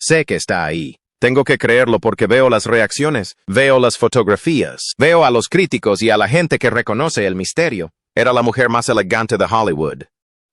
Sé que está ahí. Tengo que creerlo porque veo las reacciones, veo las fotografías, veo a los críticos y a la gente que reconoce el misterio. Era la mujer más elegante de Hollywood.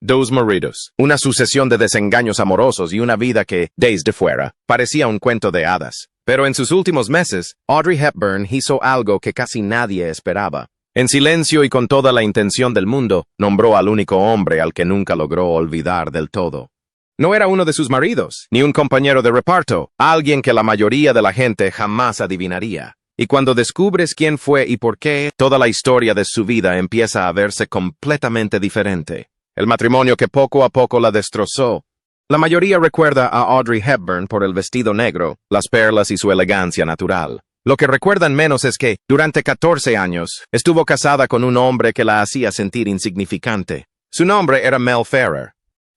2 maridos, una sucesión de desengaños amorosos y una vida que, desde fuera, parecía un cuento de hadas. Pero en sus últimos meses, Audrey Hepburn hizo algo que casi nadie esperaba. En silencio y con toda la intención del mundo, nombró al único hombre al que nunca logró olvidar del todo. No era uno de sus maridos, ni un compañero de reparto, alguien que la mayoría de la gente jamás adivinaría. Y cuando descubres quién fue y por qué, toda la historia de su vida empieza a verse completamente diferente. El matrimonio que poco a poco la destrozó. La mayoría recuerda a Audrey Hepburn por el vestido negro, las perlas y su elegancia natural. Lo que recuerdan menos es que, durante 14 años, estuvo casada con un hombre que la hacía sentir insignificante. Su nombre era Mel Ferrer.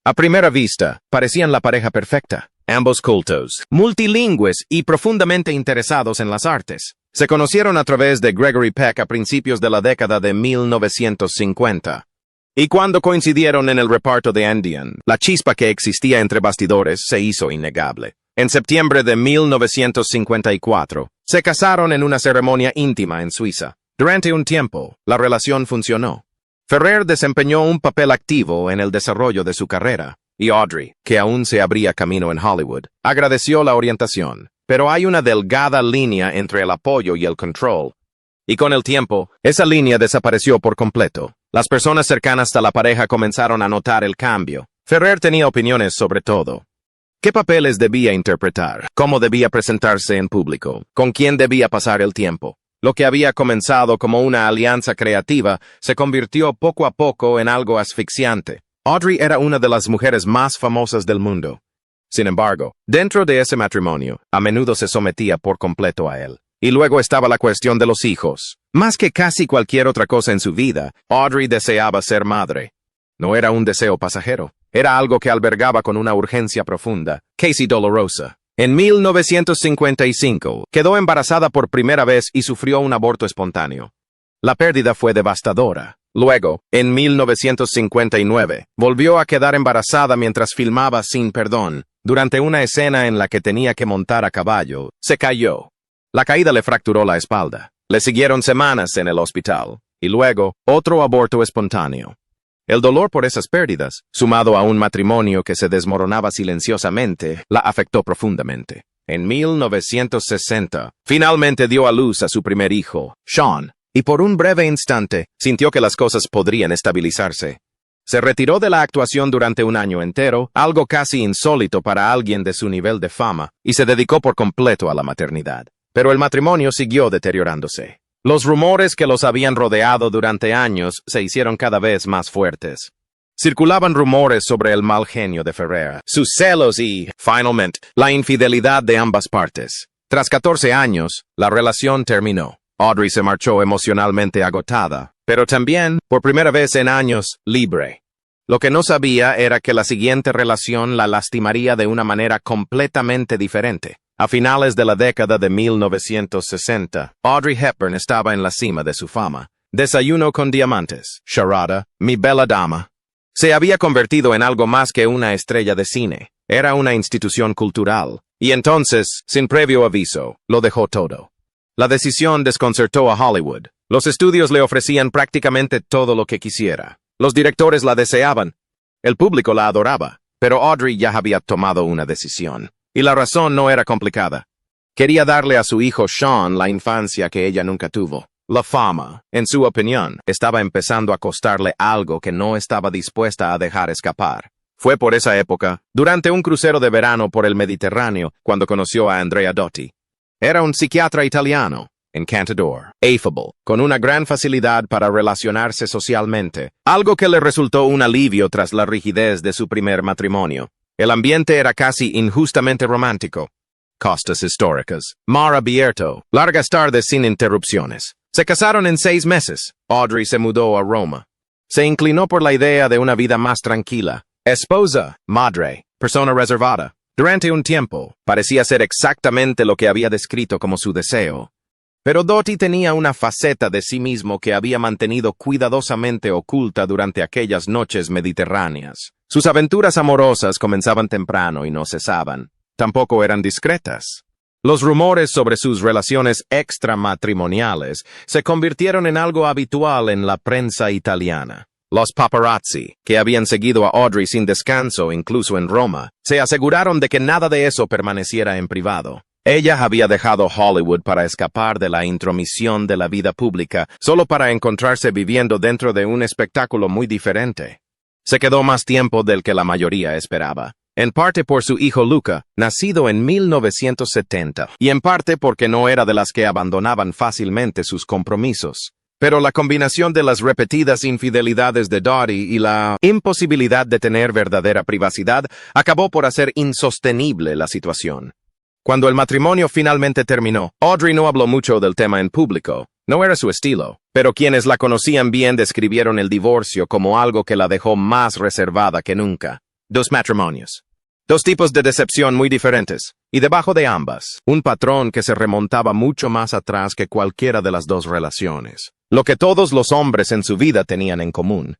A primera vista, parecían la pareja perfecta. Ambos cultos, multilingües y profundamente interesados en las artes. Se conocieron a través de Gregory Peck a principios de la década de 1950. Y cuando coincidieron en el reparto de Andian, la chispa que existía entre bastidores se hizo innegable. En septiembre de 1954, se casaron en una ceremonia íntima en Suiza. Durante un tiempo, la relación funcionó. Ferrer desempeñó un papel activo en el desarrollo de su carrera, y Audrey, que aún se abría camino en Hollywood, agradeció la orientación. Pero hay una delgada línea entre el apoyo y el control. Y con el tiempo, esa línea desapareció por completo. Las personas cercanas a la pareja comenzaron a notar el cambio. Ferrer tenía opiniones sobre todo. ¿Qué papeles debía interpretar? ¿Cómo debía presentarse en público? ¿Con quién debía pasar el tiempo? Lo que había comenzado como una alianza creativa se convirtió poco a poco en algo asfixiante. Audrey era una de las mujeres más famosas del mundo. Sin embargo, dentro de ese matrimonio, a menudo se sometía por completo a él. Y luego estaba la cuestión de los hijos. Más que casi cualquier otra cosa en su vida, Audrey deseaba ser madre. No era un deseo pasajero. Era algo que albergaba con una urgencia profunda. Casey Dolorosa. En 1955, quedó embarazada por primera vez y sufrió un aborto espontáneo. La pérdida fue devastadora. Luego, en 1959, volvió a quedar embarazada mientras filmaba Sin Perdón. Durante una escena en la que tenía que montar a caballo, se cayó. La caída le fracturó la espalda. Le siguieron semanas en el hospital. Y luego, otro aborto espontáneo. El dolor por esas pérdidas, sumado a un matrimonio que se desmoronaba silenciosamente, la afectó profundamente. En 1960, finalmente dio a luz a su primer hijo, Sean, y por un breve instante sintió que las cosas podrían estabilizarse. Se retiró de la actuación durante un año entero, algo casi insólito para alguien de su nivel de fama, y se dedicó por completo a la maternidad. Pero el matrimonio siguió deteriorándose. Los rumores que los habían rodeado durante años se hicieron cada vez más fuertes. Circulaban rumores sobre el mal genio de Ferrer, sus celos y, finalmente, la infidelidad de ambas partes. Tras 14 años, la relación terminó. Audrey se marchó emocionalmente agotada, pero también, por primera vez en años, libre. Lo que no sabía era que la siguiente relación la lastimaría de una manera completamente diferente. A finales de la década de 1960, Audrey Hepburn estaba en la cima de su fama. Desayuno con diamantes, Charada, Mi bella dama. Se había convertido en algo más que una estrella de cine. Era una institución cultural. Y entonces, sin previo aviso, lo dejó todo. La decisión desconcertó a Hollywood. Los estudios le ofrecían prácticamente todo lo que quisiera. Los directores la deseaban. El público la adoraba. Pero Audrey ya había tomado una decisión. Y la razón no era complicada. Quería darle a su hijo Sean la infancia que ella nunca tuvo. La fama, en su opinión, estaba empezando a costarle algo que no estaba dispuesta a dejar escapar. Fue por esa época, durante un crucero de verano por el Mediterráneo, cuando conoció a Andrea Dotti. Era un psiquiatra italiano, encantador, affable, con una gran facilidad para relacionarse socialmente, algo que le resultó un alivio tras la rigidez de su primer matrimonio. El ambiente era casi injustamente romántico. Costas históricas, mar abierto, largas tardes sin interrupciones. Se casaron en 6 meses. Audrey se mudó a Roma. Se inclinó por la idea de una vida más tranquila. Esposa, madre, persona reservada. Durante un tiempo, parecía ser exactamente lo que había descrito como su deseo. Pero Dotti tenía una faceta de sí mismo que había mantenido cuidadosamente oculta durante aquellas noches mediterráneas. Sus aventuras amorosas comenzaban temprano y no cesaban. tampoco eran discretas. Los rumores sobre sus relaciones extramatrimoniales se convirtieron en algo habitual en la prensa italiana. Los paparazzi, que habían seguido a Audrey sin descanso incluso en Roma, se aseguraron de que nada de eso permaneciera en privado. Ella había dejado Hollywood para escapar de la intromisión de la vida pública, solo para encontrarse viviendo dentro de un espectáculo muy diferente. Se quedó más tiempo del que la mayoría esperaba, en parte por su hijo Luca, nacido en 1970, y en parte porque no era de las que abandonaban fácilmente sus compromisos. Pero la combinación de las repetidas infidelidades de Dottie y la imposibilidad de tener verdadera privacidad acabó por hacer insostenible la situación. Cuando el matrimonio finalmente terminó, Audrey no habló mucho del tema en público. No era su estilo, pero quienes la conocían bien describieron el divorcio como algo que la dejó más reservada que nunca. Dos matrimonios. Dos tipos de decepción muy diferentes, y debajo de ambas, un patrón que se remontaba mucho más atrás que cualquiera de las dos relaciones. Lo que todos los hombres en su vida tenían en común.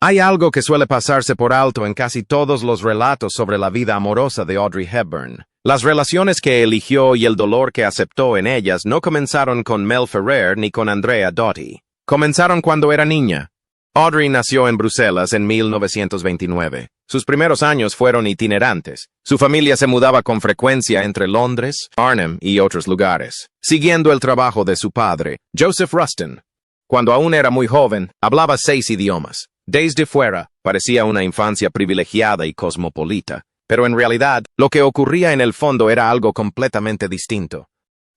Hay algo que suele pasarse por alto en casi todos los relatos sobre la vida amorosa de Audrey Hepburn. Las relaciones que eligió y el dolor que aceptó en ellas no comenzaron con Mel Ferrer ni con Andrea Dottie. Comenzaron cuando era niña. Audrey nació en Bruselas en 1929. Sus primeros años fueron itinerantes. Su familia se mudaba con frecuencia entre Londres, Arnhem y otros lugares, siguiendo el trabajo de su padre, Joseph Rustin. Cuando aún era muy joven, hablaba 6 idiomas. Desde fuera, parecía una infancia privilegiada y cosmopolita, pero en realidad, lo que ocurría en el fondo era algo completamente distinto.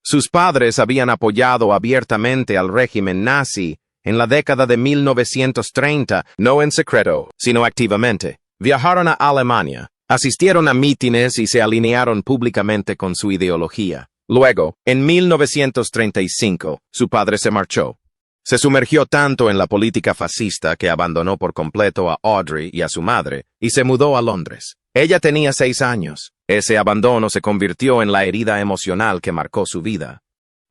Sus padres habían apoyado abiertamente al régimen nazi en la década de 1930, no en secreto, sino activamente. Viajaron a Alemania, asistieron a mítines y se alinearon públicamente con su ideología. Luego, en 1935, su padre se marchó. Se sumergió tanto en la política fascista que abandonó por completo a Audrey y a su madre, y se mudó a Londres. Ella tenía 6 años. Ese abandono se convirtió en la herida emocional que marcó su vida.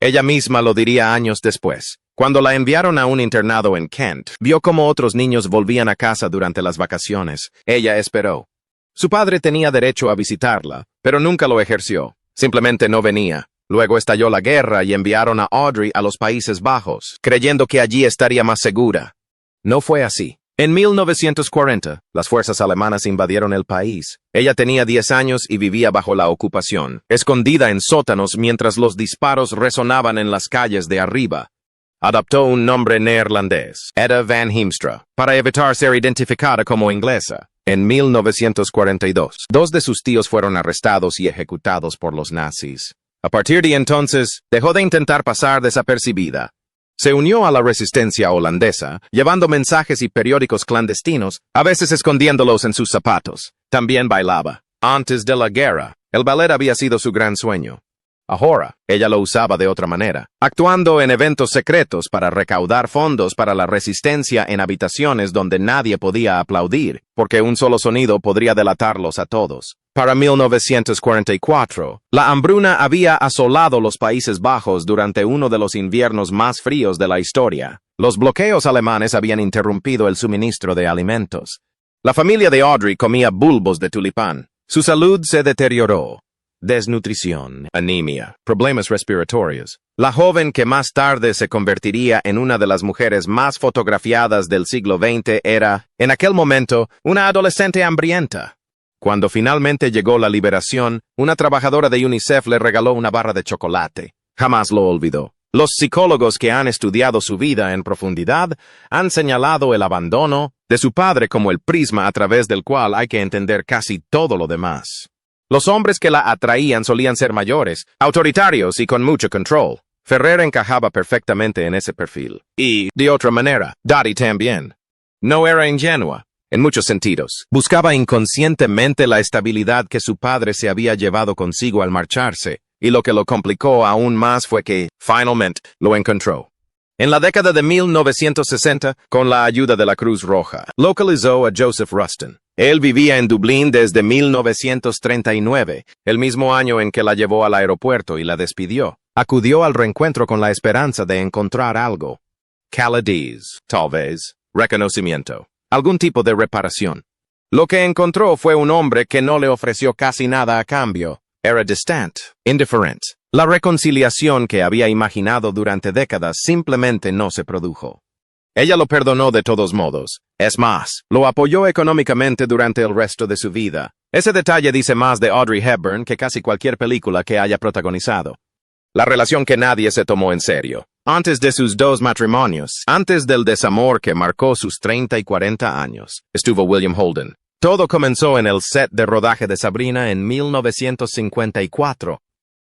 Ella misma lo diría años después. Cuando la enviaron a un internado en Kent, vio cómo otros niños volvían a casa durante las vacaciones. Ella esperó. Su padre tenía derecho a visitarla, pero nunca lo ejerció. Simplemente no venía. Luego estalló la guerra y enviaron a Audrey a los Países Bajos, creyendo que allí estaría más segura. No fue así. En 1940, las fuerzas alemanas invadieron el país. Ella tenía 10 años y vivía bajo la ocupación, escondida en sótanos mientras los disparos resonaban en las calles de arriba. Adoptó un nombre neerlandés, Etta Van Heemstra, para evitar ser identificada como inglesa. En 1942, 2 de sus tíos fueron arrestados y ejecutados por los nazis. A partir de entonces, dejó de intentar pasar desapercibida. Se unió a la resistencia holandesa, llevando mensajes y periódicos clandestinos, a veces escondiéndolos en sus zapatos. También bailaba. Antes de la guerra, el ballet había sido su gran sueño. Ahora, ella lo usaba de otra manera, actuando en eventos secretos para recaudar fondos para la resistencia en habitaciones donde nadie podía aplaudir, porque un solo sonido podría delatarlos a todos. Para 1944, la hambruna había asolado los Países Bajos durante uno de los inviernos más fríos de la historia. Los bloqueos alemanes habían interrumpido el suministro de alimentos. La familia de Audrey comía bulbos de tulipán. Su salud se deterioró. Desnutrición, anemia, problemas respiratorios. La joven que más tarde se convertiría en una de las mujeres más fotografiadas del siglo XX era, en aquel momento, una adolescente hambrienta. Cuando finalmente llegó la liberación, una trabajadora de UNICEF le regaló una barra de chocolate. Jamás lo olvidó. Los psicólogos que han estudiado su vida en profundidad han señalado el abandono de su padre como el prisma a través del cual hay que entender casi todo lo demás. Los hombres que la atraían solían ser mayores, autoritarios y con mucho control. Ferrer encajaba perfectamente en ese perfil. Y, de otra manera, Dottie también. No era ingenua, en muchos sentidos. Buscaba inconscientemente la estabilidad que su padre se había llevado consigo al marcharse, y lo que lo complicó aún más fue que, finalmente, lo encontró. En la década de 1960, con la ayuda de la Cruz Roja, localizó a Joseph Rustin. Él vivía en Dublín desde 1939, el mismo año en que la llevó al aeropuerto y la despidió. Acudió al reencuentro con la esperanza de encontrar algo. Calidez, tal vez, reconocimiento, algún tipo de reparación. Lo que encontró fue un hombre que no le ofreció casi nada a cambio. Era distant, indifferent. La reconciliación que había imaginado durante décadas simplemente no se produjo. Ella lo perdonó de todos modos. Es más, lo apoyó económicamente durante el resto de su vida. Ese detalle dice más de Audrey Hepburn que casi cualquier película que haya protagonizado. La relación que nadie se tomó en serio. Antes de sus 2 matrimonios, antes del desamor que marcó sus 30 y 40 años, estuvo William Holden. Todo comenzó en el set de rodaje de Sabrina en 1954.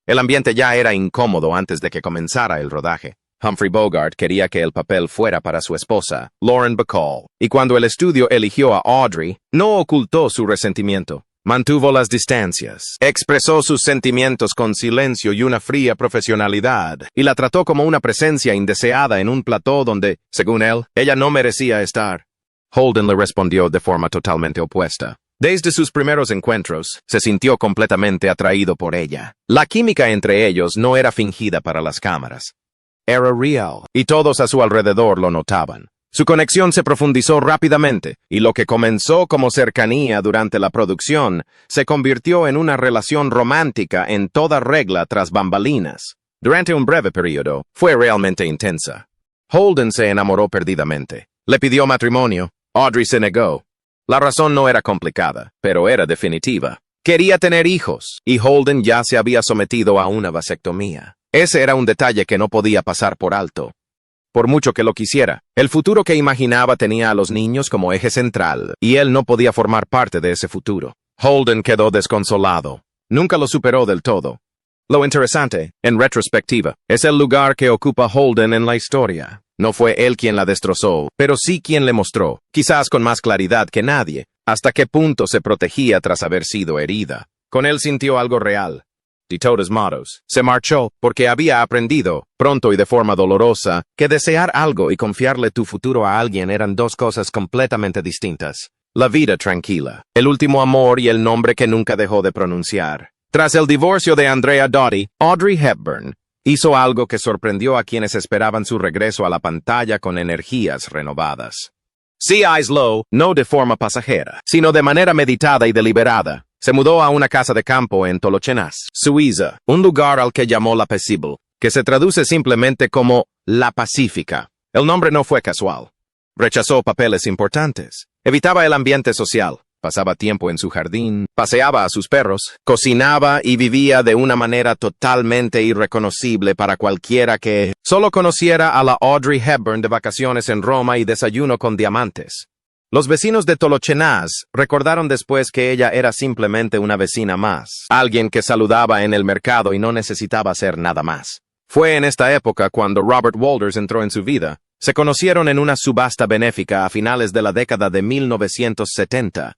El ambiente ya era incómodo antes de que comenzara el rodaje. Humphrey Bogart quería que el papel fuera para su esposa, Lauren Bacall, y cuando el estudio eligió a Audrey, no ocultó su resentimiento. Mantuvo las distancias, expresó sus sentimientos con silencio y una fría profesionalidad, y la trató como una presencia indeseada en un plató donde, según él, ella no merecía estar. Holden le respondió de forma totalmente opuesta. Desde sus primeros encuentros, se sintió completamente atraído por ella. La química entre ellos no era fingida para las cámaras. Era real, y todos a su alrededor lo notaban. Su conexión se profundizó rápidamente, y lo que comenzó como cercanía durante la producción se convirtió en una relación romántica en toda regla tras bambalinas. Durante un breve periodo, fue realmente intensa. Holden se enamoró perdidamente. Le pidió matrimonio. Audrey se negó. La razón no era complicada, pero era definitiva. Quería tener hijos, y Holden ya se había sometido a una vasectomía. Ese era un detalle que no podía pasar por alto. Por mucho que lo quisiera, el futuro que imaginaba tenía a los niños como eje central, y él no podía formar parte de ese futuro. Holden quedó desconsolado. Nunca lo superó del todo. Lo interesante, en retrospectiva, es el lugar que ocupa Holden en la historia. No fue él quien la destrozó, pero sí quien le mostró, quizás con más claridad que nadie, hasta qué punto se protegía tras haber sido herida. Con él sintió algo real. De todos modos, se marchó porque había aprendido, pronto y de forma dolorosa, que desear algo y confiarle tu futuro a alguien eran 2 cosas completamente distintas. La vida tranquila, el último amor y el nombre que nunca dejó de pronunciar. Tras el divorcio de Andrea Doty, Audrey Hepburn hizo algo que sorprendió a quienes esperaban su regreso a la pantalla con energías renovadas. C.I. Lowe, no de forma pasajera, sino de manera meditada y deliberada, se mudó a una casa de campo en Tolochenaz, Suiza, un lugar al que llamó La Paisible, que se traduce simplemente como La Pacífica. El nombre no fue casual. Rechazó papeles importantes, evitaba el ambiente social, pasaba tiempo en su jardín, paseaba a sus perros, cocinaba y vivía de una manera totalmente irreconocible para cualquiera que solo conociera a la Audrey Hepburn de vacaciones en Roma y desayuno con diamantes. Los vecinos de Tolochenaz recordaron después que ella era simplemente una vecina más, alguien que saludaba en el mercado y no necesitaba hacer nada más. Fue en esta época cuando Robert Walters entró en su vida. Se conocieron en una subasta benéfica a finales de la década de 1970.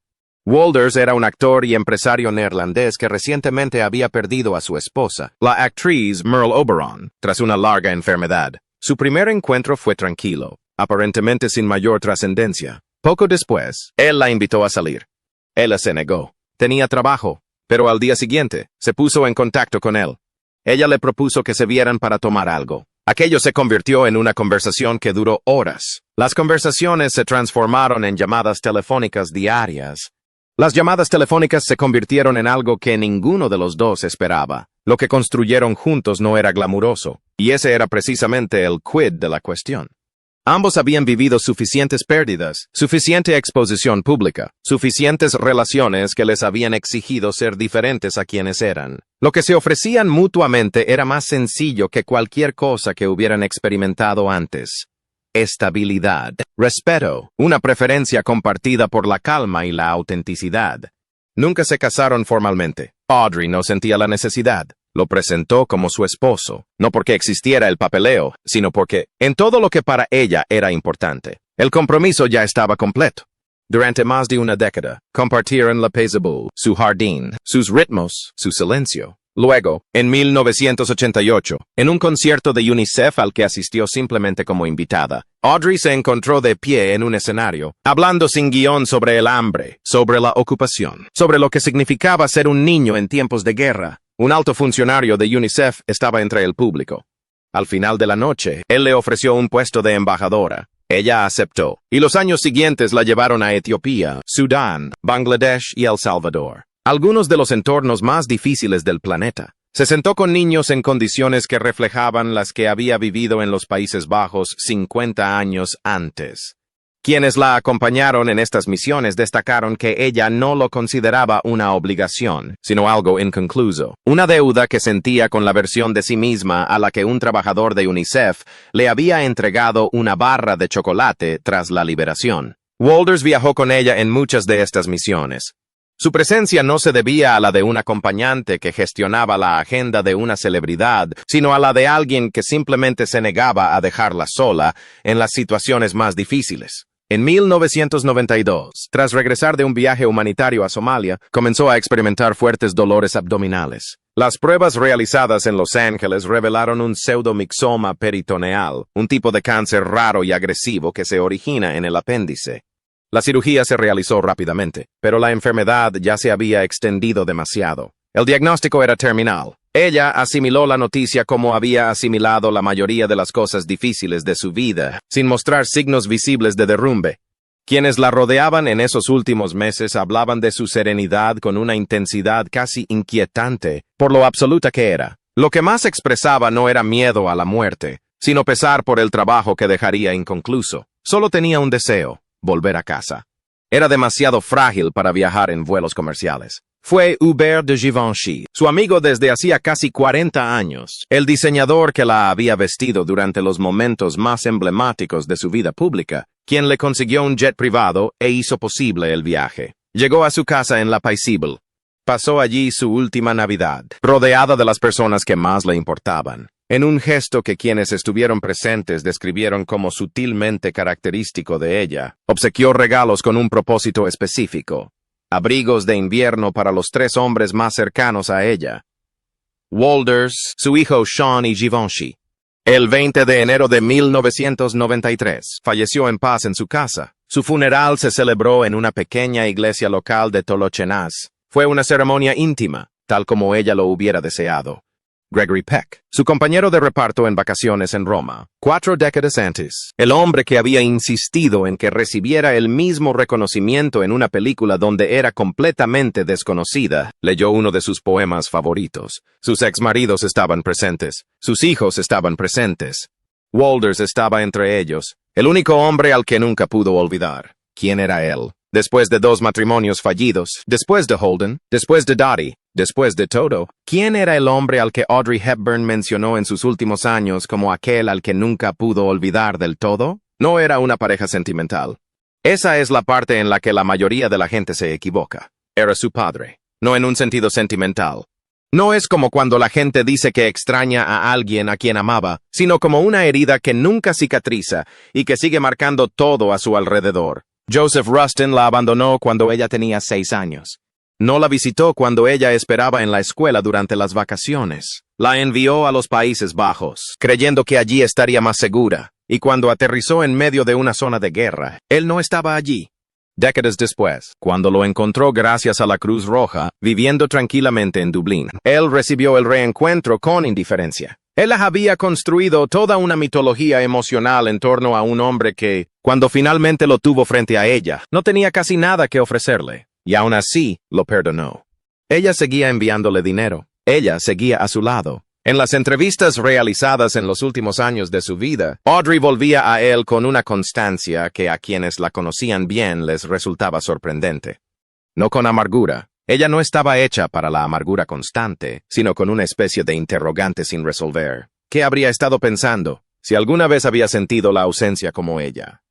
Walters era un actor y empresario neerlandés que recientemente había perdido a su esposa, la actriz Merle Oberon, tras una larga enfermedad. Su primer encuentro fue tranquilo, aparentemente sin mayor trascendencia. Poco después, él la invitó a salir. Ella se negó. Tenía trabajo, pero al día siguiente, se puso en contacto con él. Ella le propuso que se vieran para tomar algo. Aquello se convirtió en una conversación que duró horas. Las conversaciones se transformaron en llamadas telefónicas diarias. Las llamadas telefónicas se convirtieron en algo que ninguno de los dos esperaba. Lo que construyeron juntos no era glamuroso, y ese era precisamente el quid de la cuestión. Ambos habían vivido suficientes pérdidas, suficiente exposición pública, suficientes relaciones que les habían exigido ser diferentes a quienes eran. Lo que se ofrecían mutuamente era más sencillo que cualquier cosa que hubieran experimentado antes. Estabilidad, respeto, una preferencia compartida por la calma y la autenticidad. Nunca se casaron formalmente. Audrey no sentía la necesidad. Lo presentó como su esposo, no porque existiera el papeleo, sino porque, en todo lo que para ella era importante, el compromiso ya estaba completo. Durante más de una década, compartieron La Paisible, su jardín, sus ritmos, su silencio. Luego, en 1988, en un concierto de UNICEF al que asistió simplemente como invitada, Audrey se encontró de pie en un escenario, hablando sin guión sobre el hambre, sobre la ocupación, sobre lo que significaba ser un niño en tiempos de guerra. Un alto funcionario de UNICEF estaba entre el público. Al final de la noche, él le ofreció un puesto de embajadora. Ella aceptó, y los años siguientes la llevaron a Etiopía, Sudán, Bangladesh y El Salvador. algunos de los entornos más difíciles del planeta. Se sentó con niños en condiciones que reflejaban las que había vivido en los Países Bajos 50 años antes. Quienes la acompañaron en estas misiones destacaron que ella no lo consideraba una obligación, sino algo inconcluso, una deuda que sentía con la versión de sí misma a la que un trabajador de UNICEF le había entregado una barra de chocolate tras la liberación. Walters viajó con ella en muchas de estas misiones. Su presencia no se debía a la de un acompañante que gestionaba la agenda de una celebridad, sino a la de alguien que simplemente se negaba a dejarla sola en las situaciones más difíciles. En 1992, tras regresar de un viaje humanitario a Somalia, comenzó a experimentar fuertes dolores abdominales. Las pruebas realizadas en Los Ángeles revelaron un pseudomixoma peritoneal, un tipo de cáncer raro y agresivo que se origina en el apéndice. La cirugía se realizó rápidamente, pero la enfermedad ya se había extendido demasiado. El diagnóstico era terminal. Ella asimiló la noticia como había asimilado la mayoría de las cosas difíciles de su vida, sin mostrar signos visibles de derrumbe. Quienes la rodeaban en esos últimos meses hablaban de su serenidad con una intensidad casi inquietante, por lo absoluta que era. Lo que más expresaba no era miedo a la muerte, sino pesar por el trabajo que dejaría inconcluso. Solo tenía un deseo: volver a casa. Era demasiado frágil para viajar en vuelos comerciales. Fue Hubert de Givenchy, su amigo desde hacía casi 40 años, el diseñador que la había vestido durante los momentos más emblemáticos de su vida pública, quien le consiguió un jet privado e hizo posible el viaje. Llegó a su casa en La Paisible. Pasó allí su última Navidad, rodeada de las personas que más le importaban. En un gesto que quienes estuvieron presentes describieron como sutilmente característico de ella, obsequió regalos con un propósito específico: abrigos de invierno para los 3 hombres más cercanos a ella: Walters, su hijo Sean y Givenchy. El 20 de enero de 1993, falleció en paz en su casa. Su funeral se celebró en una pequeña iglesia local de Tolochenaz. Fue una ceremonia íntima, tal como ella lo hubiera deseado. Gregory Peck, su compañero de reparto en vacaciones en Roma, 4 décadas antes, el hombre que había insistido en que recibiera el mismo reconocimiento en una película donde era completamente desconocida, leyó uno de sus poemas favoritos. Sus exmaridos estaban presentes, sus hijos estaban presentes. Walters estaba entre ellos, el único hombre al que nunca pudo olvidar. ¿Quién era él? Después de 2 matrimonios fallidos, después de Holden, después de Dottie, después de todo, ¿quién era el hombre al que Audrey Hepburn mencionó en sus últimos años como aquel al que nunca pudo olvidar del todo? No era una pareja sentimental. Esa es la parte en la que la mayoría de la gente se equivoca. Era su padre, no en un sentido sentimental. No es como cuando la gente dice que extraña a alguien a quien amaba, sino como una herida que nunca cicatriza y que sigue marcando todo a su alrededor. Joseph Rustin la abandonó cuando ella tenía 6 años. No la visitó cuando ella esperaba en la escuela durante las vacaciones. La envió a los Países Bajos, creyendo que allí estaría más segura, y cuando aterrizó en medio de una zona de guerra, él no estaba allí. Décadas después, cuando lo encontró gracias a la Cruz Roja, viviendo tranquilamente en Dublín, él recibió el reencuentro con indiferencia. Él había construido toda una mitología emocional en torno a un hombre que, cuando finalmente lo tuvo frente a ella, no tenía casi nada que ofrecerle, y aún así lo perdonó. Ella seguía enviándole dinero. Ella seguía a su lado. En las entrevistas realizadas en los últimos años de su vida, Audrey volvía a él con una constancia que a quienes la conocían bien les resultaba sorprendente. No con amargura. Ella no estaba hecha para la amargura constante, sino con una especie de interrogante sin resolver. ¿Qué habría estado pensando si alguna vez había sentido la ausencia como ella?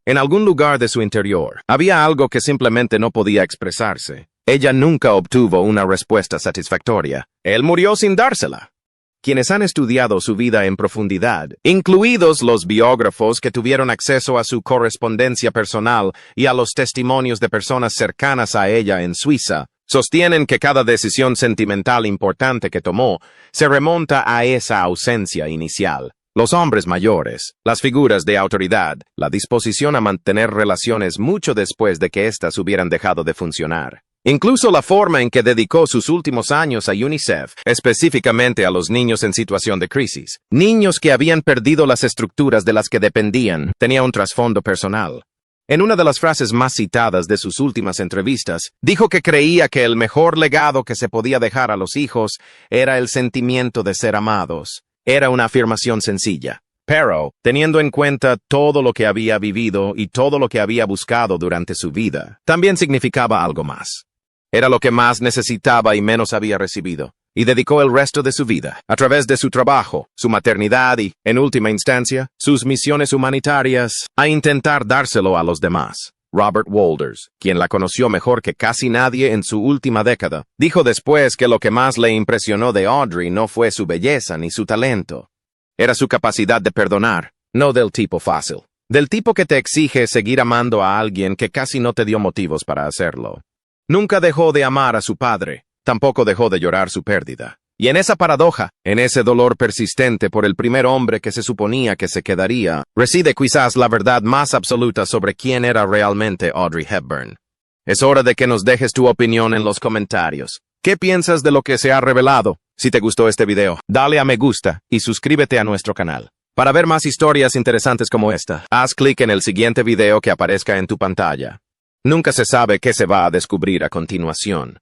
En algún lugar de su interior, había algo que simplemente no podía expresarse. Ella nunca obtuvo una respuesta satisfactoria. Él murió sin dársela. Quienes han estudiado su vida en profundidad, incluidos los biógrafos que tuvieron acceso a su correspondencia personal y a los testimonios de personas cercanas a ella en Suiza, sostienen que cada decisión sentimental importante que tomó se remonta a esa ausencia inicial. Los hombres mayores, las figuras de autoridad, la disposición a mantener relaciones mucho después de que éstas hubieran dejado de funcionar. Incluso la forma en que dedicó sus últimos años a UNICEF, específicamente a los niños en situación de crisis, niños que habían perdido las estructuras de las que dependían, tenía un trasfondo personal. En una de las frases más citadas de sus últimas entrevistas, dijo que creía que el mejor legado que se podía dejar a los hijos era el sentimiento de ser amados. Era una afirmación sencilla, pero, teniendo en cuenta todo lo que había vivido y todo lo que había buscado durante su vida, también significaba algo más. Era lo que más necesitaba y menos había recibido, y dedicó el resto de su vida, a través de su trabajo, su maternidad y, en última instancia, sus misiones humanitarias, a intentar dárselo a los demás. Robert Wolders, quien la conoció mejor que casi nadie en su última década, dijo después que lo que más le impresionó de Audrey no fue su belleza ni su talento. Era su capacidad de perdonar, no del tipo fácil. Del tipo que te exige seguir amando a alguien que casi no te dio motivos para hacerlo. Nunca dejó de amar a su padre, tampoco dejó de llorar su pérdida. Y en esa paradoja, en ese dolor persistente por el primer hombre que se suponía que se quedaría, reside quizás la verdad más absoluta sobre quién era realmente Audrey Hepburn. Es hora de que nos dejes tu opinión en los comentarios. ¿Qué piensas de lo que se ha revelado? Si te gustó este video, dale a me gusta y suscríbete a nuestro canal. Para ver más historias interesantes como esta, haz clic en el siguiente video que aparezca en tu pantalla. Nunca se sabe qué se va a descubrir a continuación.